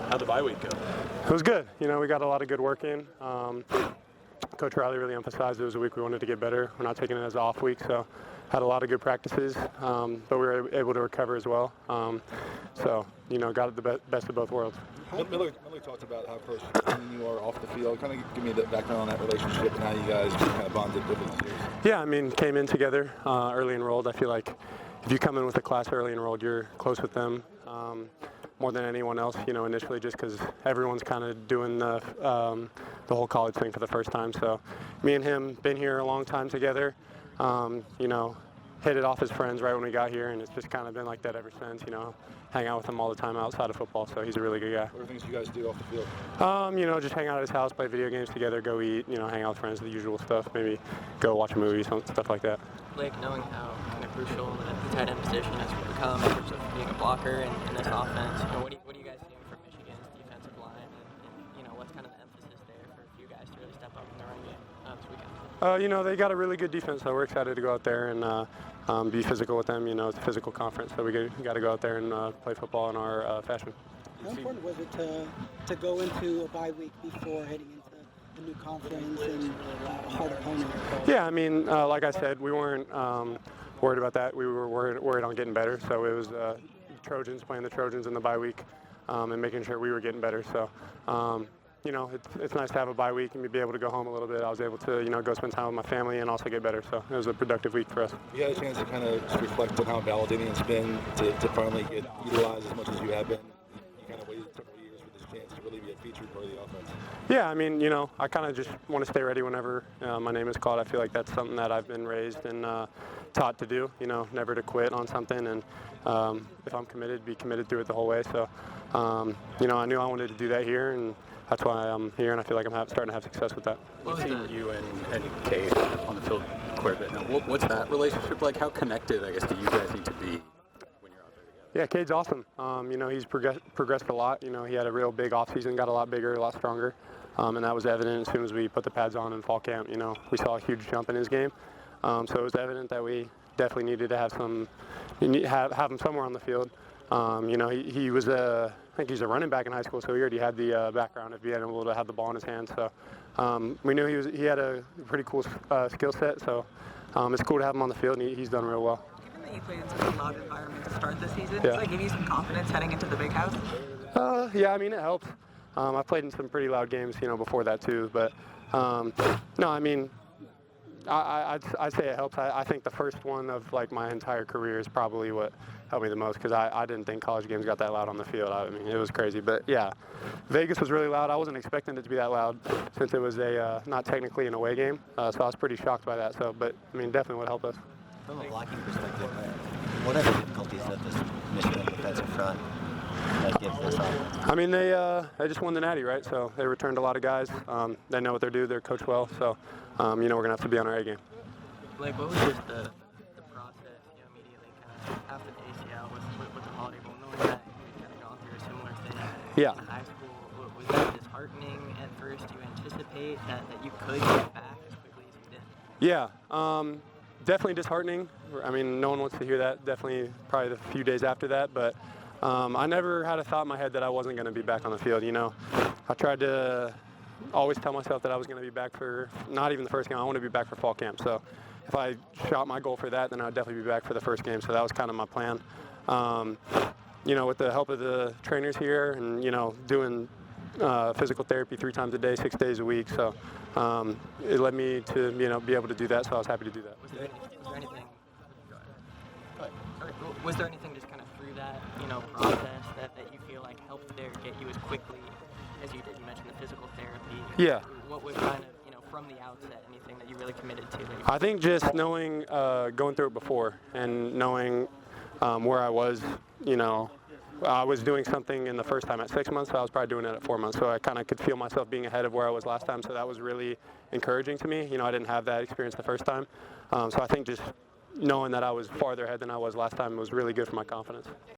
How'd the bye week go? It was good. You know, we got a lot of good work in. Coach Riley really emphasized it was a week we wanted to get better. We're not taking it as an off week, so had a lot of good practices, but we were able to recover as well. So, you know, got the best of both worlds. Miller talked about how close you are off the field. Kind of give me the background on that relationship and how you guys kind of bonded over the years. Yeah, I mean, came in together early enrolled. I feel like if you come in with a class early enrolled, you're close with them more than anyone else, you know, initially just because everyone's kind of doing the whole college thing for the first time. So me and him been here a long time together, you know, hit it off as friends right when we got here, and it's just kind of been like that ever since, you know. Hang out with him all the time outside of football, so he's a really good guy. What are things you guys do off the field? You know, just hang out at his house, play video games together, go eat, you know, hang out with friends, the usual stuff, maybe go watch a movie, stuff like that. Blake, knowing how kind of crucial the tight end position has become in terms of being a blocker in this offense, you know, what are you guys seeing from Michigan's defensive line, and you know, what's kind of the emphasis there for you guys to really step up in the run game this weekend? You know, they got a really good defense, so we're excited to go out there and be physical with them. You know, it's a physical conference, so we got to go out there and play football in our fashion. How important was it to go into a bye week before heading into a new conference and a hard opponent? Yeah, I mean, like I said, we weren't worried about that. We were worried on getting better. So it was Trojans playing the Trojans in the bye week and making sure we were getting better. So. You know, it's nice to have a bye week and be able to go home a little bit. I was able to, you know, go spend time with my family and also get better. So it was a productive week for us. You had a chance to kind of just reflect on how validating it's been to finally get utilized as much as you have been. You kind of waited several years for this chance to really be a featured part of the offense. Yeah, I mean, you know, I kind of just want to stay ready whenever my name is called. I feel like that's something that I've been raised and taught to do, you know, never to quit on something. And if I'm committed, be committed through it the whole way. So, you know, I knew I wanted to do that here, and that's why I'm here, and I feel like I'm starting to have success with that. We've seen you and Cade on the field quite a bit now. What's that relationship like? How connected, I guess, do you guys need to be when you're out there together? Yeah, Cade's awesome. You know, he's progressed a lot. You know, he had a real big offseason, got a lot bigger, a lot stronger, and that was evident as soon as we put the pads on in fall camp. You know, we saw a huge jump in his game, so it was evident that we definitely needed to have him somewhere on the field. You know, he was I think he's a running back in high school, so he already had the background of being able to have the ball in his hands. So we knew he had a pretty cool skill set. So it's cool to have him on the field, and he's done real well. Given that you played in such a loud environment to start the season, Yeah. does that give you some confidence heading into the big house? Yeah, I mean, it helps. I played in some pretty loud games, you know, before that too. But no, I mean, I'd say it helps. I think the first one of like my entire career is probably what helped me the most, because I didn't think college games got that loud on the field. I mean, it was crazy. But yeah, Vegas was really loud. I wasn't expecting it to be that loud since it was not technically an away game. So I was pretty shocked by that. So, but I mean, definitely would help us. From a blocking perspective, what are the difficulties that this Michigan defensive front gives this offense? I mean, they just won the Natty, right? So they returned a lot of guys. They know what they do. They're coached well. So, you know, we're going to have to be on our A game. Blake, what was just the process, you know, immediately kind of after the ACL with the Holiday Bowl, knowing that you kind of gone through a similar thing Yeah. in high school? Was that disheartening at first? Do you anticipate that you could get back as quickly as you did? Yeah, definitely disheartening. I mean, no one wants to hear that. Definitely probably the few days after that. But I never had a thought in my head that I wasn't going to be back on the field. You know, I tried to always tell myself that I was going to be back for not even the first game. I want to be back for fall camp. So if I shot my goal for that, then I'd definitely be back for the first game. So that was kind of my plan. You know, with the help of the trainers here and, you know, doing physical therapy 3 times a day, 6 days a week. So it led me to, you know, be able to do that. So I was happy to do that. Was there anything just kind of through that, you know, process that you feel like helped there get you as quickly as you did? You mentioned the physical therapy. Yeah. What was kind of, you know, from the outset, anything that you really committed to? I think just knowing, going through it before and knowing where I was, you know, I was doing something in the first time at 6 months, so I was probably doing it at 4 months. So I kind of could feel myself being ahead of where I was last time. So that was really encouraging to me. You know, I didn't have that experience the first time. So I think just knowing that I was farther ahead than I was last time was really good for my confidence.